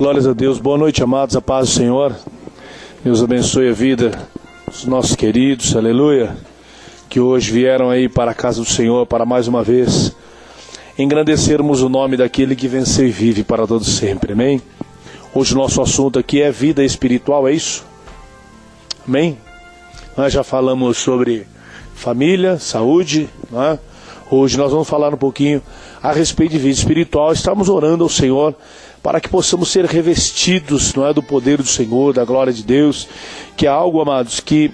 Glórias a Deus, boa noite, amados, a paz do Senhor. Deus abençoe a vida dos nossos queridos, aleluia, que hoje vieram aí para a casa do Senhor para mais uma vez engrandecermos o nome daquele que venceu e vive para todo sempre, amém? Hoje o nosso assunto aqui é vida espiritual, é isso? Amém? Nós já falamos sobre família, saúde, não é? Hoje nós vamos falar um pouquinho a respeito de vida espiritual. Estamos orando ao Senhor para que possamos ser revestidos, não é, do poder do Senhor, da glória de Deus, que é algo, amados, que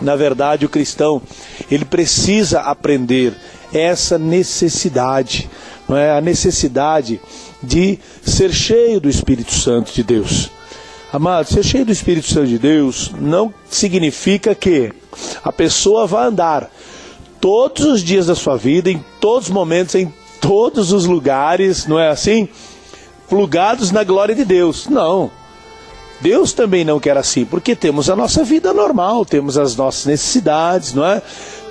na verdade o cristão, ele precisa aprender essa necessidade, não é, a necessidade de ser cheio do Espírito Santo de Deus. Amados, ser cheio do Espírito Santo de Deus não significa que a pessoa vai andar todos os dias da sua vida, em todos os momentos, em todos os lugares, não é assim? Plugados na glória de Deus. Não. Deus também não quer assim, porque temos a nossa vida normal, temos as nossas necessidades, não é?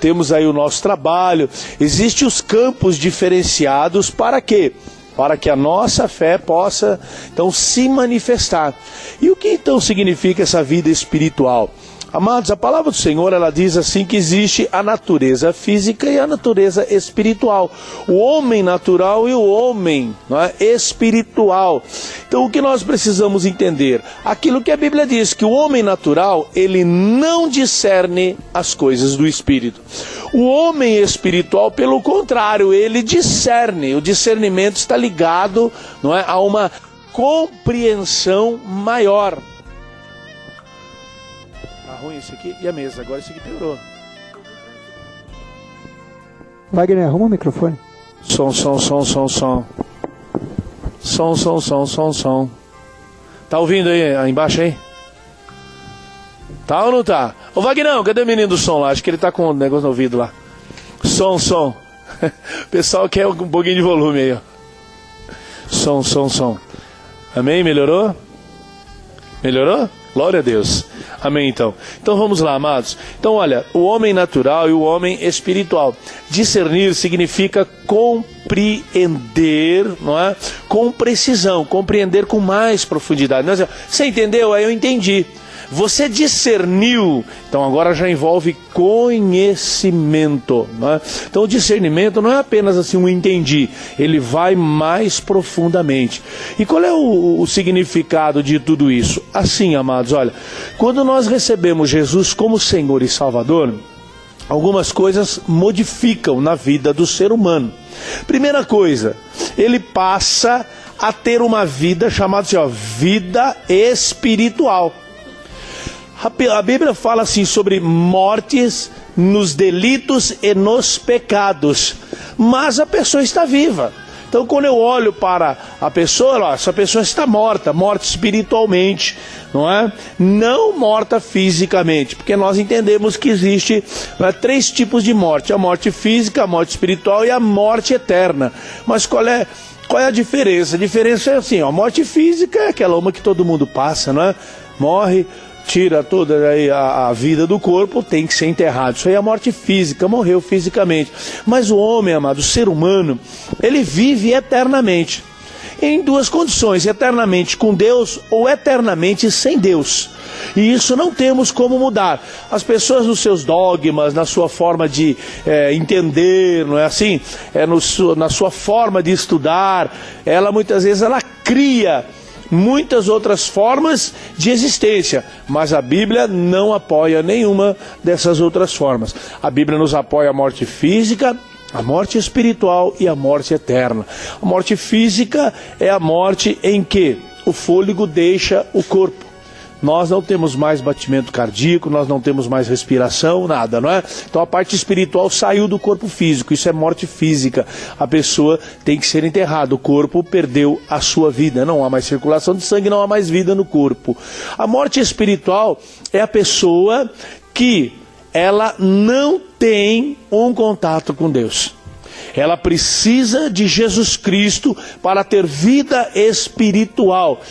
Temos aí o nosso trabalho. Existem os campos diferenciados para quê? Para que a nossa fé possa, então, se manifestar. E o que então significa essa vida espiritual? Amados, a palavra do Senhor, ela diz assim que existe a natureza física e a natureza espiritual. O homem natural e o homem, não é, espiritual. Então o que nós precisamos entender? Aquilo que a Bíblia diz, que o homem natural, ele não discerne as coisas do Espírito. O homem espiritual, pelo contrário, ele discerne. O discernimento está ligado, não é, a uma compreensão maior. Ruim esse aqui e a mesa, agora esse aqui piorou. Wagner, arruma o microfone. Som. Som. Tá ouvindo aí embaixo aí? Tá ou não tá? Ô Wagner, cadê o menino do som lá? Acho que ele tá com um negócio no ouvido lá. Som. O pessoal quer um pouquinho de volume aí, ó. Som. Amém? Melhorou? Glória a Deus. Amém, então. Então vamos lá, amados. Então olha, o homem natural e o homem espiritual. Discernir significa compreender, não é? Com precisão, compreender com mais profundidade. Você entendeu? Aí eu entendi. Você discerniu, então agora já envolve conhecimento, não é? Então o discernimento não é apenas assim um entendi, ele vai mais profundamente. E qual é o significado de tudo isso? Assim, amados, olha, quando nós recebemos Jesus como Senhor e Salvador, algumas coisas modificam na vida do ser humano. Primeira coisa, ele passa a ter uma vida chamada assim, ó, vida espiritual. A Bíblia fala assim sobre mortes nos delitos e nos pecados, mas a pessoa está viva. Então quando eu olho para a pessoa, essa pessoa está morta espiritualmente, não é? Não morta fisicamente, porque nós entendemos que existe três tipos de morte: a morte física, a morte espiritual e a morte eterna. Mas qual é a diferença? A diferença é assim, ó, a morte física é aquela uma que todo mundo passa, não é? Morre, tira toda aí a vida do corpo, tem que ser enterrado. Isso aí é a morte física, morreu fisicamente. Mas o homem, amado, o ser humano, ele vive eternamente. Em duas condições: eternamente com Deus ou eternamente sem Deus. E isso não temos como mudar. As pessoas nos seus dogmas, na sua forma de entender, não é assim? Na sua forma de estudar, ela muitas vezes cria muitas outras formas de existência, mas a Bíblia não apoia nenhuma dessas outras formas. A Bíblia nos apoia a morte física, a morte espiritual e a morte eterna. A morte física é a morte em que o fôlego deixa o corpo. Nós não temos mais batimento cardíaco, nós não temos mais respiração, nada, não é? Então a parte espiritual saiu do corpo físico, isso é morte física. A pessoa tem que ser enterrada, o corpo perdeu a sua vida, não há mais circulação de sangue, não há mais vida no corpo. A morte espiritual é a pessoa que ela não tem um contato com Deus. Ela precisa de Jesus Cristo para ter vida espiritual.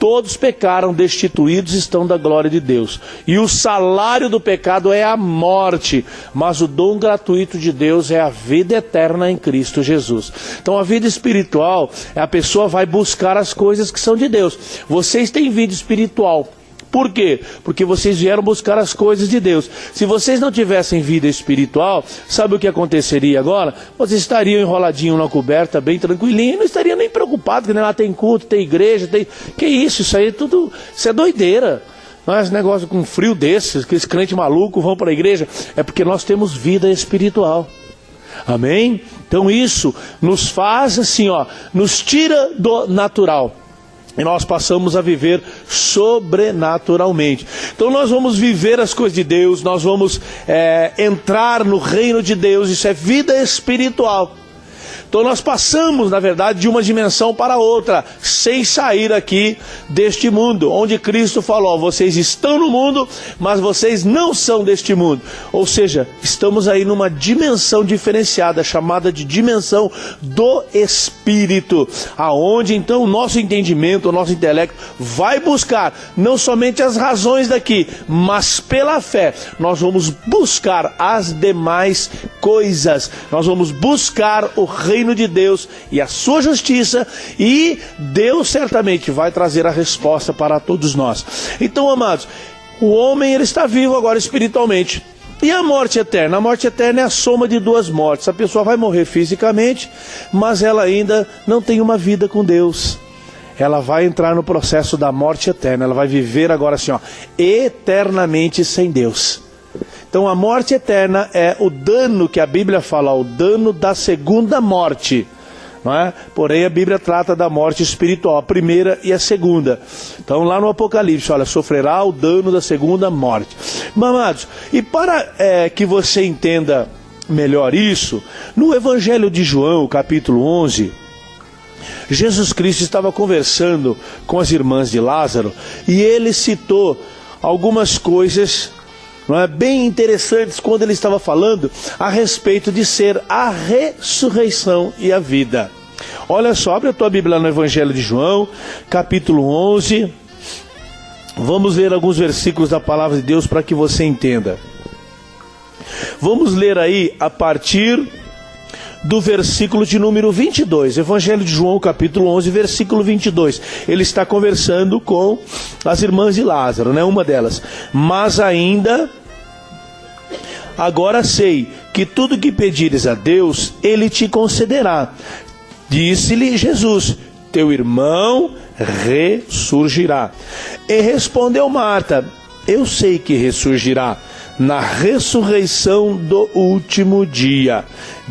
todos pecaram, destituídos estão da glória de Deus. E o salário do pecado é a morte, mas o dom gratuito de Deus é a vida eterna em Cristo Jesus. Então a vida espiritual, a pessoa vai buscar as coisas que são de Deus. Vocês têm vida espiritual. Por quê? Porque vocês vieram buscar as coisas de Deus. Se vocês não tivessem vida espiritual, sabe o que aconteceria agora? Vocês estariam enroladinhos na coberta, bem tranquilinho, e não estariam nem preocupados, que lá tem culto, tem igreja, tem... Que isso aí é tudo... Isso é doideira. Não é esse negócio com frio desses, que esse crente maluco vão para a igreja. É porque nós temos vida espiritual. Amém? Então isso nos faz assim, nos tira do natural. E nós passamos a viver sobrenaturalmente. Então nós vamos viver as coisas de Deus, nós vamos entrar no reino de Deus, isso é vida espiritual. Então nós passamos, na verdade, de uma dimensão para outra, sem sair aqui deste mundo, onde Cristo falou, vocês estão no mundo, mas vocês não são deste mundo. Ou seja, estamos aí numa dimensão diferenciada, chamada de dimensão do Espírito, aonde então o nosso entendimento, o nosso intelecto vai buscar, não somente as razões daqui, mas pela fé, nós vamos buscar as demais coisas, nós vamos buscar o reino de Deus e a sua justiça, e Deus certamente vai trazer a resposta para todos nós. Então, amados, o homem ele está vivo agora espiritualmente. E a morte eterna? A morte eterna é a soma de duas mortes. A pessoa vai morrer fisicamente, mas ela ainda não tem uma vida com Deus. Ela vai entrar no processo da morte eterna. Ela vai viver agora assim, eternamente sem Deus. Então a morte eterna é o dano que a Bíblia fala, o dano da segunda morte, não é? Porém a Bíblia trata da morte espiritual, a primeira e a segunda. Então lá no Apocalipse, sofrerá o dano da segunda morte. Amados, e para que você entenda melhor isso, no Evangelho de João, capítulo 11, Jesus Cristo estava conversando com as irmãs de Lázaro, e ele citou algumas coisas bem interessantes quando ele estava falando a respeito de ser a ressurreição e a vida. Olha só, abre a tua Bíblia no Evangelho de João, capítulo 11. Vamos ler alguns versículos da palavra de Deus para que você entenda. Vamos ler aí a partir do versículo de número 22, Evangelho de João, capítulo 11, versículo 22. Ele está conversando com as irmãs de Lázaro, uma delas. Mas ainda, agora sei que tudo que pedires a Deus, Ele te concederá. Disse-lhe Jesus, teu irmão ressurgirá. E respondeu Marta, eu sei que ressurgirá na ressurreição do último dia.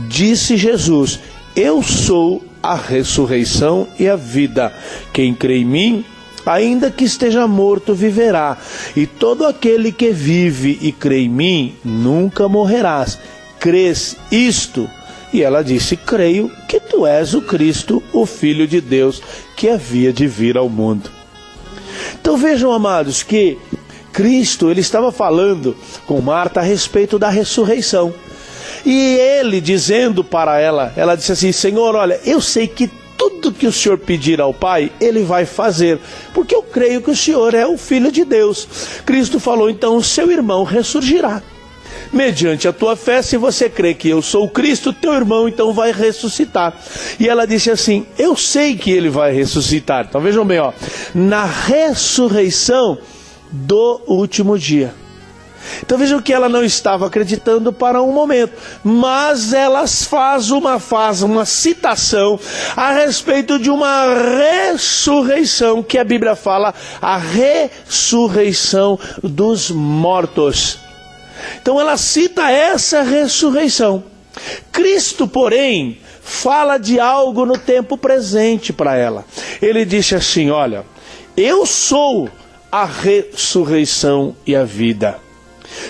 Disse Jesus, eu sou a ressurreição e a vida. Quem crê em mim, ainda que esteja morto, viverá. E todo aquele que vive e crê em mim, nunca morrerás. Crês isto? E ela disse, creio que tu és o Cristo, o Filho de Deus, que havia de vir ao mundo. Então vejam, amados, que Cristo, ele estava falando com Marta a respeito da ressurreição. E ele dizendo para ela, ela disse assim, Senhor, olha, eu sei que tudo que o Senhor pedir ao Pai, Ele vai fazer, porque eu creio que o Senhor é o Filho de Deus. Cristo falou, então, o seu irmão ressurgirá. Mediante a tua fé, se você crê que eu sou o Cristo, teu irmão então vai ressuscitar. E ela disse assim, eu sei que ele vai ressuscitar. Então vejam bem, na ressurreição do último dia. Então vejam que ela não estava acreditando para um momento, mas ela faz uma citação a respeito de uma ressurreição, que a Bíblia fala, a ressurreição dos mortos. Então ela cita essa ressurreição. Cristo, porém, fala de algo no tempo presente para ela. Ele disse assim, olha, eu sou a ressurreição e a vida.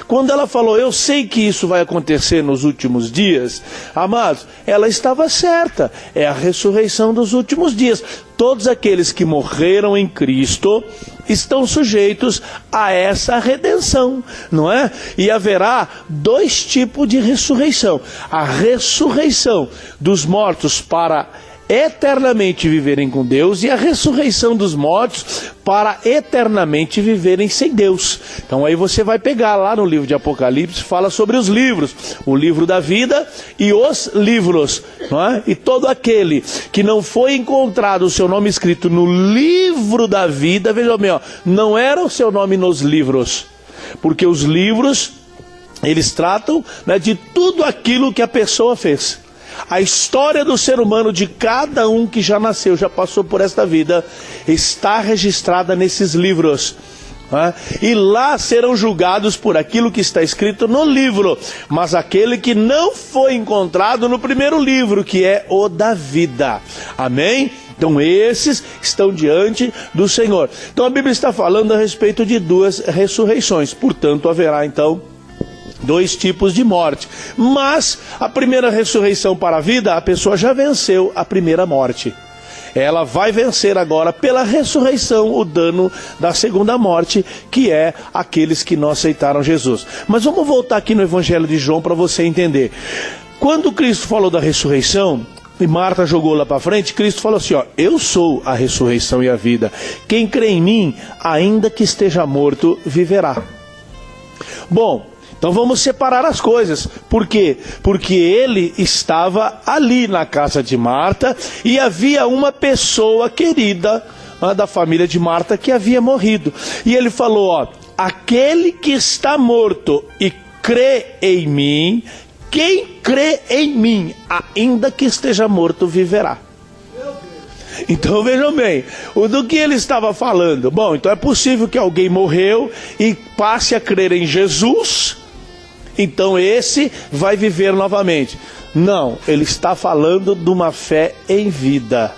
Quando ela falou, eu sei que isso vai acontecer nos últimos dias, amados, ela estava certa, é a ressurreição dos últimos dias. Todos aqueles que morreram em Cristo estão sujeitos a essa redenção, não é? E haverá dois tipos de ressurreição. A ressurreição dos mortos para eternamente viverem com Deus, e a ressurreição dos mortos para eternamente viverem sem Deus. Então aí você vai pegar lá no livro de Apocalipse, fala sobre os livros, o livro da vida e os livros, não é? E todo aquele que não foi encontrado o seu nome escrito no livro da vida, veja bem, ó, não era o seu nome nos livros, porque os livros, eles tratam, né, de tudo aquilo que a pessoa fez. A história do ser humano, de cada um que já nasceu, já passou por esta vida, está registrada nesses livros, né? E lá serão julgados por aquilo que está escrito no livro, mas aquele que não foi encontrado no primeiro livro, que é o da vida. Amém? Então esses estão diante do Senhor. Então a Bíblia está falando a respeito de duas ressurreições, portanto haverá então dois tipos de morte. Mas a primeira ressurreição para a vida, a pessoa já venceu a primeira morte. Ela vai vencer agora pela ressurreição o dano da segunda morte, que é aqueles que não aceitaram Jesus. Mas vamos voltar aqui no Evangelho de João para você entender. Quando Cristo falou da ressurreição, e Marta jogou lá para frente, Cristo falou assim, ó, eu sou a ressurreição e a vida. Quem crê em mim, ainda que esteja morto, viverá. Bom, então vamos separar as coisas. Por quê? Porque ele estava ali na casa de Marta e havia uma pessoa querida da família de Marta que havia morrido. E ele falou, ó, aquele que está morto e crê em mim, quem crê em mim, ainda que esteja morto, viverá. Então vejam bem, do que ele estava falando? Bom, então é possível que alguém morreu e passe a crer em Jesus, então esse vai viver novamente. Não, ele está falando de uma fé em vida.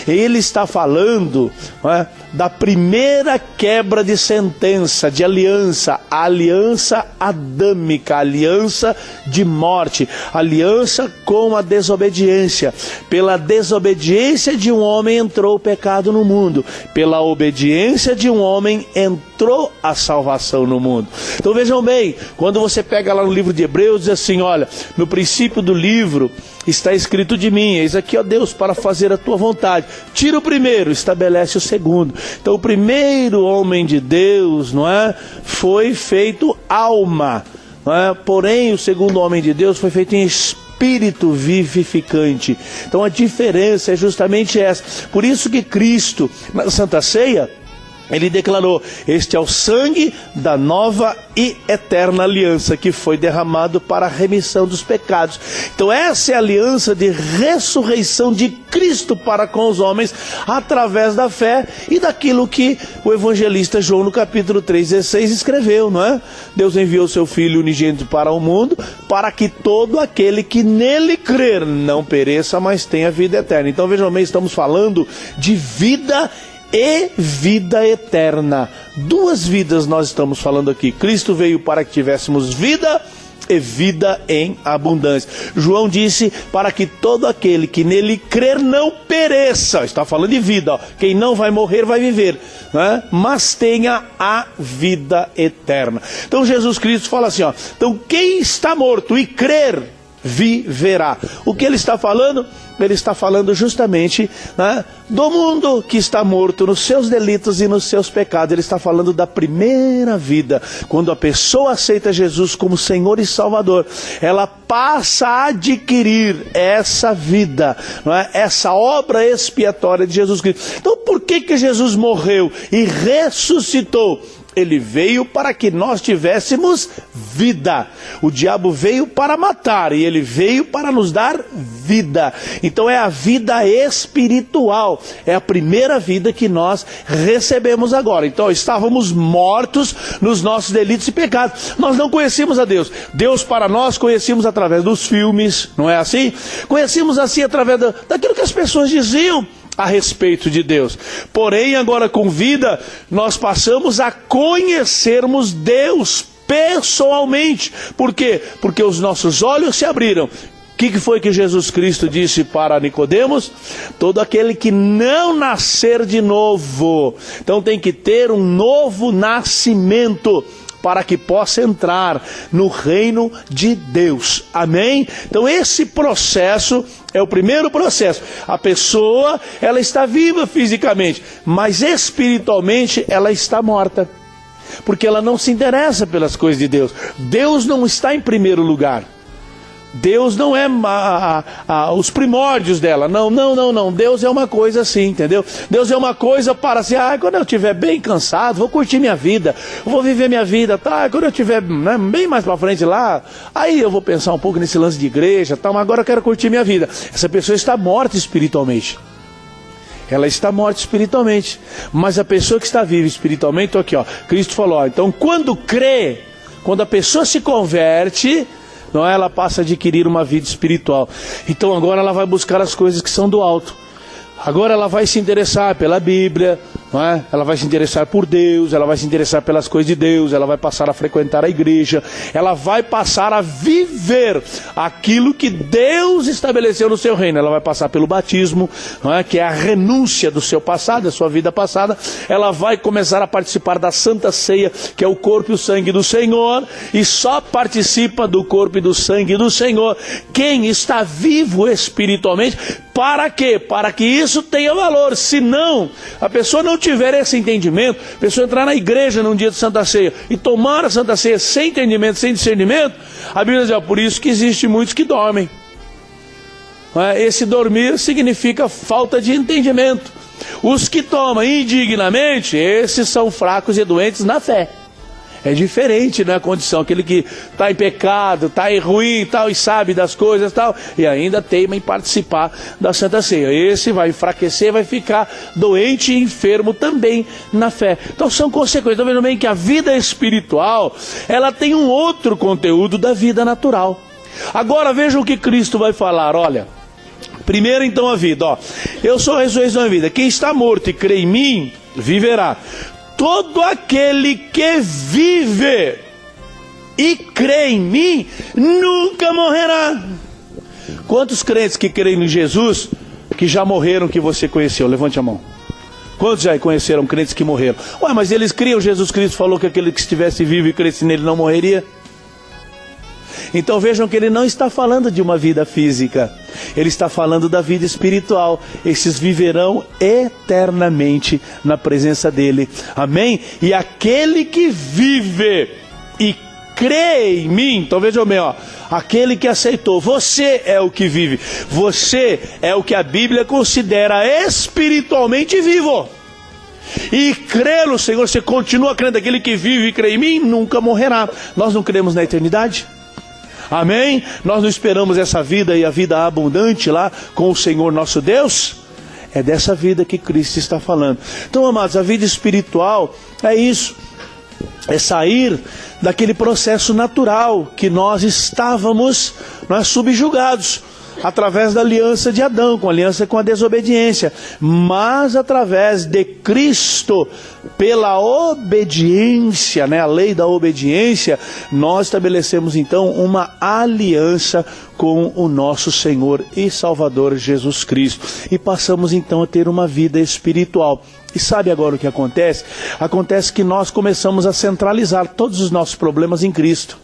Ele está falando, não é, da primeira quebra de sentença, de aliança, a aliança adâmica, a aliança de morte, aliança com a desobediência. Pela desobediência de um homem entrou o pecado no mundo, pela obediência de um homem entrou a salvação no mundo. Então vejam bem, quando você pega lá no livro de Hebreus, diz assim, olha, no princípio do livro está escrito de mim, eis aqui, ó Deus, para fazer a tua vontade. Tira o primeiro, estabelece o segundo. Então o primeiro homem de Deus, não é, foi feito alma, não é? Porém o segundo homem de Deus foi feito em espírito vivificante. Então a diferença é justamente essa. Por isso que Cristo, na Santa Ceia, ele declarou, este é o sangue da nova e eterna aliança, que foi derramado para a remissão dos pecados. Então essa é a aliança de ressurreição de Cristo para com os homens, através da fé e daquilo que o evangelista João no capítulo 3:16 escreveu, não é? Deus enviou seu Filho unigênito para o mundo, para que todo aquele que nele crer não pereça, mas tenha vida eterna. Então vejam bem, estamos falando de vida e vida eterna. Duas vidas nós estamos falando aqui. Cristo veio para que tivéssemos vida e vida em abundância. João disse, para que todo aquele que nele crer não pereça. Está falando de vida, ó. Quem não vai morrer vai viver, né? Mas tenha a vida eterna. Então Jesus Cristo fala assim, ó, então quem está morto e crer, viverá. O que ele está falando? Ele está falando justamente, né, do mundo que está morto nos seus delitos e nos seus pecados. Ele está falando da primeira vida. Quando a pessoa aceita Jesus como Senhor e Salvador, ela passa a adquirir essa vida, não é? Essa obra expiatória de Jesus Cristo. Então por que Jesus morreu e ressuscitou? Ele veio para que nós tivéssemos vida. O diabo veio para matar e ele veio para nos dar vida. Então é a vida espiritual. É a primeira vida que nós recebemos agora. Então estávamos mortos nos nossos delitos e pecados. Nós não conhecíamos a Deus. Deus para nós conhecíamos através dos filmes, não é assim? Conhecíamos assim através daquilo que as pessoas diziam a respeito de Deus. Porém, agora com vida, nós passamos a conhecermos Deus pessoalmente. Por quê? Porque os nossos olhos se abriram. O que foi que Jesus Cristo disse para Nicodemos? Todo aquele que não nascer de novo. Então tem que ter um novo nascimento para que possa entrar no reino de Deus. Amém? Então esse processo é o primeiro processo. A pessoa, ela está viva fisicamente, mas espiritualmente ela está morta. Porque ela não se interessa pelas coisas de Deus. Deus não está em primeiro lugar. Deus não é os primórdios dela. Não. Deus é uma coisa assim, entendeu? Deus é uma coisa para assim, quando eu estiver bem cansado, vou curtir minha vida, vou viver minha vida, tá? Quando eu estiver bem mais para frente lá, aí eu vou pensar um pouco nesse lance de igreja, tá? Mas agora eu quero curtir minha vida. Essa pessoa está morta espiritualmente. Ela está morta espiritualmente. Mas a pessoa que está viva espiritualmente, aqui, ó, Cristo falou, então quando crê, quando a pessoa se converte, não, ela passa a adquirir uma vida espiritual. Então agora ela vai buscar as coisas que são do alto. Agora ela vai se interessar pela Bíblia, não é? Ela vai se interessar por Deus, ela vai se interessar pelas coisas de Deus, ela vai passar a frequentar a igreja, ela vai passar a viver aquilo que Deus estabeleceu no seu reino. Ela vai passar pelo batismo, não é? Que é a renúncia do seu passado, da sua vida passada. Ela vai começar a participar da Santa Ceia, que é o corpo e o sangue do Senhor, e só participa do corpo e do sangue do Senhor quem está vivo espiritualmente. Para quê? Para que isso tenha valor. Se não, a pessoa não tiver esse entendimento, a pessoa entrar na igreja num dia de Santa Ceia e tomar a Santa Ceia sem entendimento, sem discernimento, a Bíblia diz, por isso que existe muitos que dormem. Esse dormir significa falta de entendimento. Os que tomam indignamente, esses são fracos e doentes na fé. É diferente, né, a condição, aquele que está em pecado, está em ruim tal, e sabe das coisas tal, e ainda teima em participar da Santa Ceia. Esse vai enfraquecer, vai ficar doente e enfermo também na fé. Então são consequências. Então vejam bem que a vida espiritual, ela tem um outro conteúdo da vida natural. Agora vejam o que Cristo vai falar, olha. Primeiro então a vida, ó. Eu sou a ressurreição e a vida. Quem está morto e crê em mim, viverá. Todo aquele que vive e crê em mim, nunca morrerá. Quantos crentes que creem em Jesus, que já morreram, que você conheceu? Levante a mão. Quantos já conheceram crentes que morreram? Ué, mas eles criam, Jesus Cristo falou que aquele que estivesse vivo e crescesse nele não morreria. Então vejam que ele não está falando de uma vida física, ele está falando da vida espiritual. Esses viverão eternamente na presença dele. Amém? E aquele que vive e crê em mim, então vejam bem, ó, aquele que aceitou, você é o que vive, você é o que a Bíblia considera espiritualmente vivo. E crê no Senhor, você continua crendo, aquele que vive e crê em mim nunca morrerá. Nós não cremos na eternidade? Amém? Nós não esperamos essa vida e a vida abundante lá com o Senhor nosso Deus? É dessa vida que Cristo está falando. Então, amados, a vida espiritual é isso. É sair daquele processo natural que nós estávamos subjugados através da aliança de Adão, com a aliança com a desobediência, mas através de Cristo, pela obediência, né, a lei da obediência, nós estabelecemos então uma aliança com o nosso Senhor e Salvador Jesus Cristo, e passamos então a ter uma vida espiritual. E sabe agora o que acontece? Acontece que nós começamos a centralizar todos os nossos problemas em Cristo.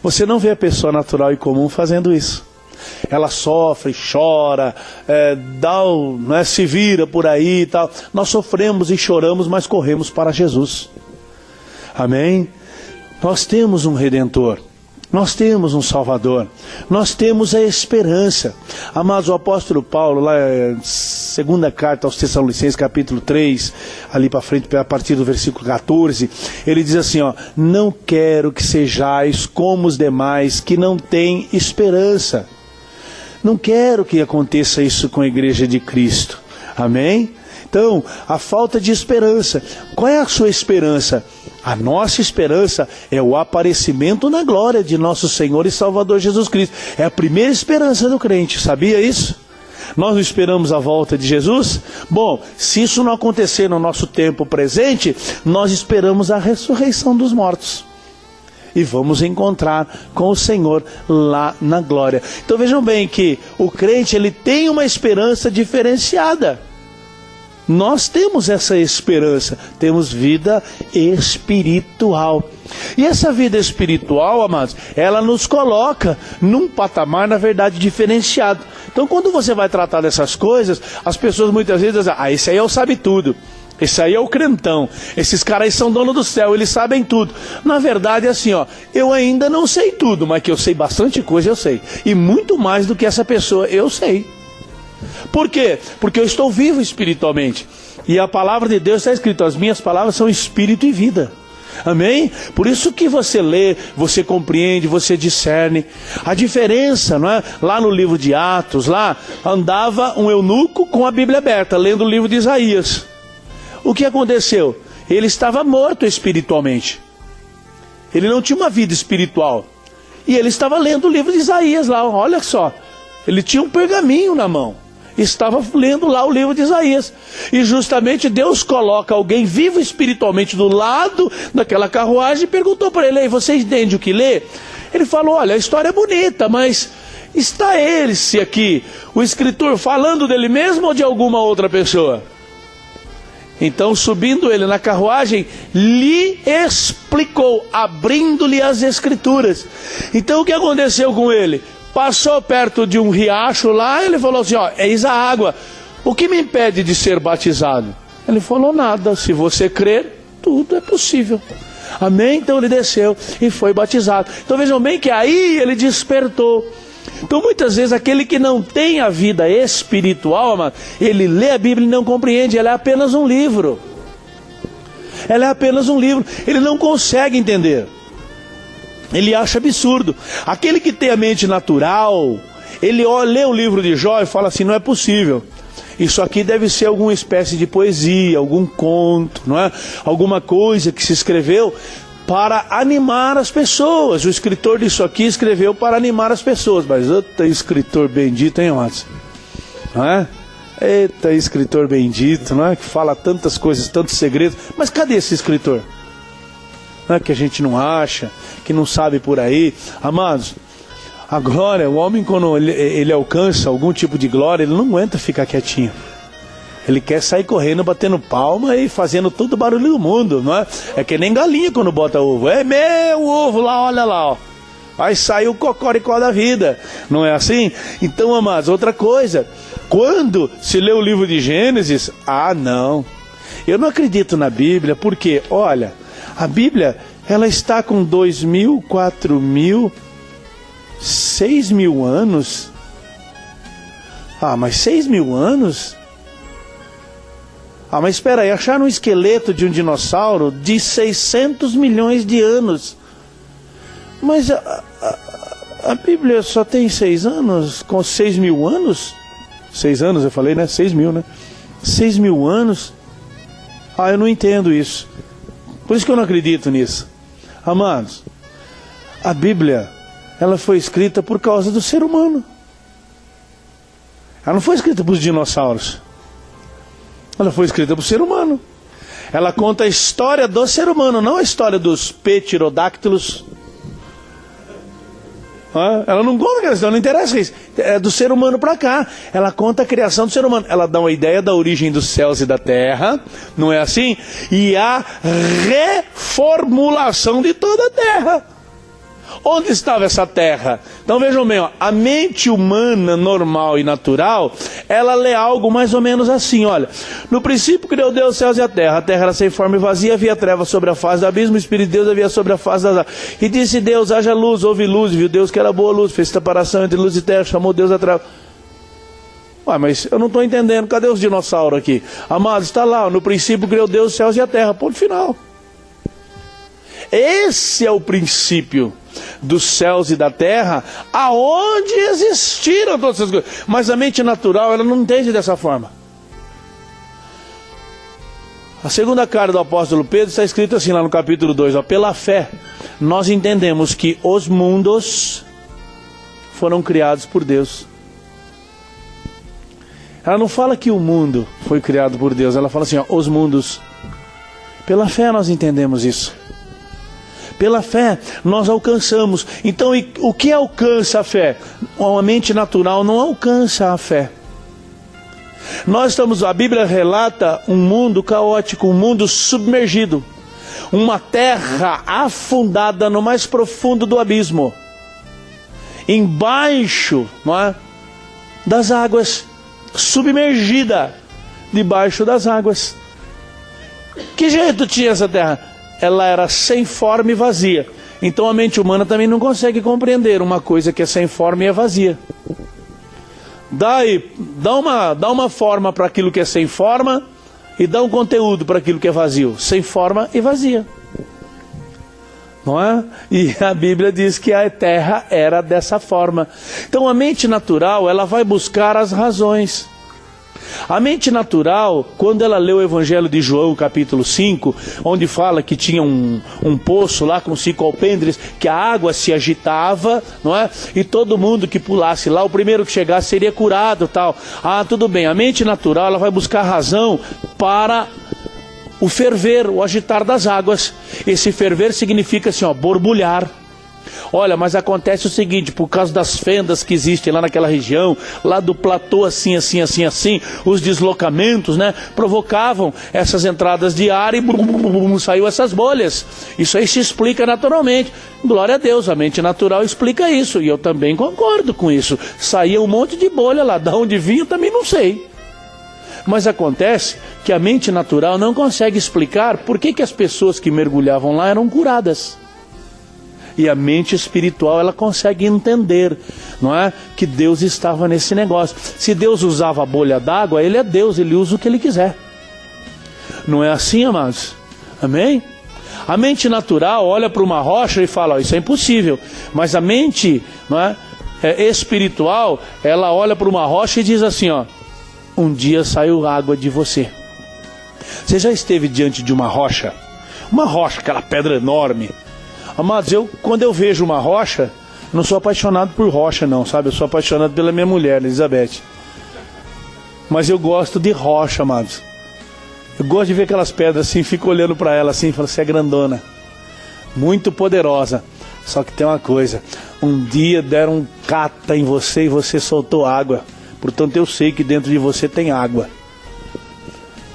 Você não vê a pessoa natural e comum fazendo isso. Ela sofre, chora, se vira por aí e tal. Nós sofremos e choramos, mas corremos para Jesus. Amém? Nós temos um Redentor. Nós temos um Salvador, nós temos a esperança. Amados, o apóstolo Paulo, lá segunda carta aos Tessalonicenses, capítulo 3, ali para frente, a partir do versículo 14, ele diz assim, ó, não quero que sejais como os demais que não têm esperança. Não quero que aconteça isso com a igreja de Cristo. Amém? Então, a falta de esperança. Qual é a sua esperança? A nossa esperança é o aparecimento na glória de nosso Senhor e Salvador Jesus Cristo. É a primeira esperança do crente, sabia isso? Nós não esperamos a volta de Jesus? Bom, se isso não acontecer no nosso tempo presente, nós esperamos a ressurreição dos mortos. E vamos encontrar com o Senhor lá na glória. Então vejam bem que o crente, ele tem uma esperança diferenciada. Nós temos essa esperança, temos vida espiritual. E essa vida espiritual, amados, ela nos coloca num patamar, na verdade, diferenciado. Então, quando você vai tratar dessas coisas, as pessoas muitas vezes dizem, esse aí é o sabe tudo. Esse aí é o crentão. Esses caras aí são dono do céu, eles sabem tudo. Na verdade é assim, eu ainda não sei tudo, mas que eu sei bastante coisa, eu sei. E muito mais do que essa pessoa, eu sei. Por quê? Porque eu estou vivo espiritualmente. E a palavra de Deus está escrito, as minhas palavras são espírito e vida. Amém? Por isso que você lê, você compreende, você discerne. A diferença, não é? Lá no livro de Atos, lá andava um eunuco com a Bíblia aberta, lendo o livro de Isaías. O que aconteceu? Ele estava morto espiritualmente. Ele não tinha uma vida espiritual. E ele estava lendo o livro de Isaías lá, olha só. Ele tinha um pergaminho na mão. Estava lendo lá o livro de Isaías. E justamente Deus coloca alguém vivo espiritualmente do lado daquela carruagem e perguntou para ele, você entende o que lê? Ele falou, olha, a história é bonita, mas está ele-se aqui, o escritor falando dele mesmo ou de alguma outra pessoa? Então, subindo ele na carruagem, lhe explicou, abrindo-lhe as escrituras. Então, o que aconteceu com ele? Passou perto de um riacho lá, ele falou assim, eis a água, o que me impede de ser batizado? Ele falou, nada, se você crer, tudo é possível. Amém? Então ele desceu e foi batizado. Então vejam bem que aí ele despertou. Então muitas vezes aquele que não tem a vida espiritual, amado, ele lê a Bíblia e não compreende, ela é apenas um livro. Ela é apenas um livro, ele não consegue entender. Ele acha absurdo. Aquele que tem a mente natural, ele lê o livro de Jó e fala assim, não é possível. Isso aqui deve ser alguma espécie de poesia, algum conto, não é? Alguma coisa que se escreveu para animar as pessoas. O escritor disso aqui escreveu para animar as pessoas. Mas eita escritor bendito, hein, Watson? Não é? Eita escritor bendito, não é? Que fala tantas coisas, tantos segredos. Mas cadê esse escritor? Não é que a gente não acha, que não sabe por aí. Amados, a glória, o homem quando ele alcança algum tipo de glória, ele não aguenta ficar quietinho. Ele quer sair correndo, batendo palma e fazendo todo o barulho do mundo, não é? É que nem galinha quando bota ovo. É meu ovo lá, olha lá, ó. Vai sair o cocoricó da vida. Não é assim? Então, amados, outra coisa. Quando se lê o livro de Gênesis, não. Eu não acredito na Bíblia, porque, olha, a Bíblia, ela está com 2.000, 4.000, 6.000 anos. Mas 6.000 anos? Mas espera aí, acharam um esqueleto de um dinossauro de 600 milhões de anos. Mas a Bíblia só tem 6 anos, com 6.000 anos? 6 anos eu falei, né? 6.000, né? 6.000 anos? Eu não entendo isso. Por isso que eu não acredito nisso. Amados, a Bíblia, ela foi escrita por causa do ser humano. Ela não foi escrita para os dinossauros. Ela foi escrita para o ser humano. Ela conta a história do ser humano, não a história dos pterodáctilos. Ela não conta aquela história, não interessa isso. É do ser humano para cá. Ela conta a criação do ser humano. Ela dá uma ideia da origem dos céus e da terra, não é assim? E a reformulação de toda a terra. Onde estava essa terra? Então vejam bem, a mente humana normal e natural, ela lê algo mais ou menos assim, olha. No princípio criou Deus os céus e a terra era sem forma e vazia, havia trevas sobre a face do abismo, o Espírito de Deus havia sobre a face das águas. E disse Deus, haja luz, houve luz, viu Deus que era boa luz, fez separação entre luz e terra, chamou Deus a treva. Mas eu não estou entendendo, cadê os dinossauros aqui? Amados, está lá, no princípio criou Deus os céus e a terra, ponto final. Esse é o princípio dos céus e da terra, aonde existiram todas essas coisas. Mas a mente natural, ela não entende dessa forma. A segunda carta do apóstolo Pedro está escrito assim lá no capítulo 2, pela fé nós entendemos que os mundos foram criados por Deus. Ela não fala que o mundo foi criado por Deus, ela fala assim, os mundos. Pela fé nós entendemos isso. Pela fé nós alcançamos. Então o que alcança a fé? Uma mente natural não alcança a fé. A Bíblia relata um mundo caótico, um mundo submergido, uma terra afundada no mais profundo do abismo, embaixo, não é, das águas, submergida debaixo das águas. Que jeito tinha essa terra? Ela era sem forma e vazia. Então a mente humana também não consegue compreender uma coisa que é sem forma e é vazia. Dá uma forma para aquilo que é sem forma e dá um conteúdo para aquilo que é vazio. Sem forma e vazia. Não é? E a Bíblia diz que a terra era dessa forma. Então a mente natural, ela vai buscar as razões. A mente natural, quando ela lê o Evangelho de João, capítulo 5, onde fala que tinha um poço lá com 5 alpendres, que a água se agitava, não é? E todo mundo que pulasse lá, o primeiro que chegasse seria curado, tal. Ah, tudo bem. A mente natural, ela vai buscar razão para o ferver, o agitar das águas. Esse ferver significa assim, ó, borbulhar. Olha, mas acontece o seguinte, por causa das fendas que existem lá naquela região, lá do platô assim, os deslocamentos, né, provocavam essas entradas de ar e saiu essas bolhas. Isso aí se explica naturalmente. Glória a Deus, a mente natural explica isso, e eu também concordo com isso. Saía um monte de bolha lá, de onde vinha eu também não sei. Mas acontece que a mente natural não consegue explicar por que as pessoas que mergulhavam lá eram curadas. E a mente espiritual, ela consegue entender, não é? Que Deus estava nesse negócio. Se Deus usava a bolha d'água, Ele é Deus, Ele usa o que Ele quiser. Não é assim, amados? Amém? A mente natural olha para uma rocha e fala, ó, isso é impossível. Mas a mente, não é, espiritual, ela olha para uma rocha e diz assim, ó, um dia saiu água de você. Você já esteve diante de uma rocha? Uma rocha, aquela pedra enorme. Amados, quando eu vejo uma rocha, não sou apaixonado por rocha não, sabe? Eu sou apaixonado pela minha mulher, Elizabeth. Mas eu gosto de rocha, amados. Eu gosto de ver aquelas pedras assim, fico olhando para ela assim, e falo, você é grandona. Muito poderosa. Só que tem uma coisa, um dia deram um cata em você e você soltou água. Portanto, eu sei que dentro de você tem água.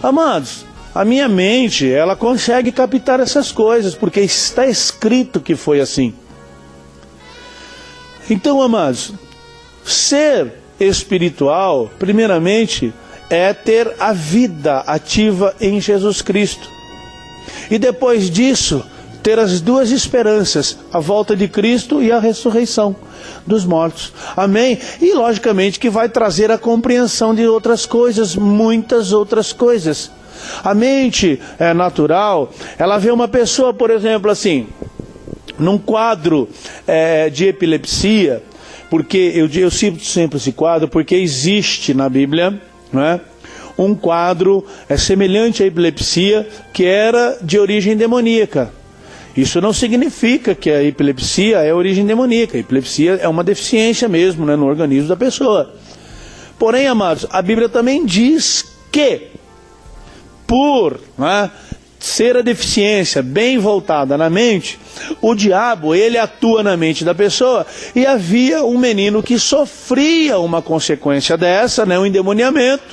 Amados, a minha mente, ela consegue captar essas coisas, porque está escrito que foi assim. Então, amados, ser espiritual, primeiramente, é ter a vida ativa em Jesus Cristo. E depois disso, ter as duas esperanças, a volta de Cristo e a ressurreição dos mortos. Amém? E logicamente que vai trazer a compreensão de outras coisas, muitas outras coisas. A mente natural, ela vê uma pessoa, por exemplo, assim, num quadro de epilepsia, porque eu cito sempre esse quadro, porque existe na Bíblia, não é, um quadro semelhante à epilepsia, que era de origem demoníaca. Isso não significa que a epilepsia é origem demoníaca. A epilepsia é uma deficiência mesmo, né, no organismo da pessoa. Porém, amados, a Bíblia também diz que por ser a deficiência bem voltada na mente, o diabo, ele atua na mente da pessoa, e havia um menino que sofria uma consequência dessa, né, um endemoniamento,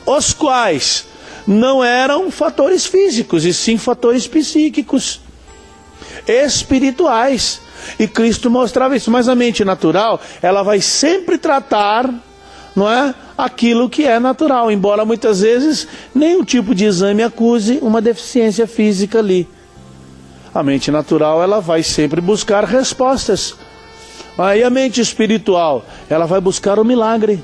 os quais não eram fatores físicos, e sim fatores psíquicos, espirituais. E Cristo mostrava isso, mas a mente natural, ela vai sempre tratar, não é, aquilo que é natural, embora muitas vezes nenhum tipo de exame acuse uma deficiência física ali. A mente natural, ela vai sempre buscar respostas. Aí a mente espiritual, ela vai buscar o milagre.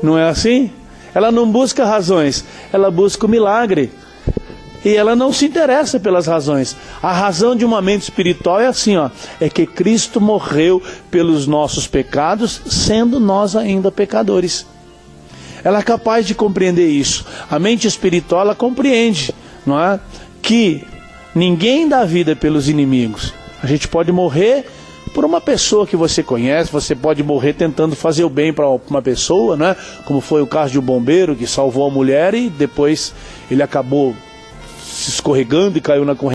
Não é assim? Ela não busca razões, ela busca o milagre. E ela não se interessa pelas razões. A razão de uma mente espiritual é assim, ó, é que Cristo morreu pelos nossos pecados, sendo nós ainda pecadores. Ela é capaz de compreender isso. A mente espiritual, ela compreende, não é, que ninguém dá vida pelos inimigos. A gente pode morrer por uma pessoa que você conhece, você pode morrer tentando fazer o bem para uma pessoa, né? Como foi o caso de um bombeiro que salvou a mulher e depois ele acabou se escorregando e caiu na corrente.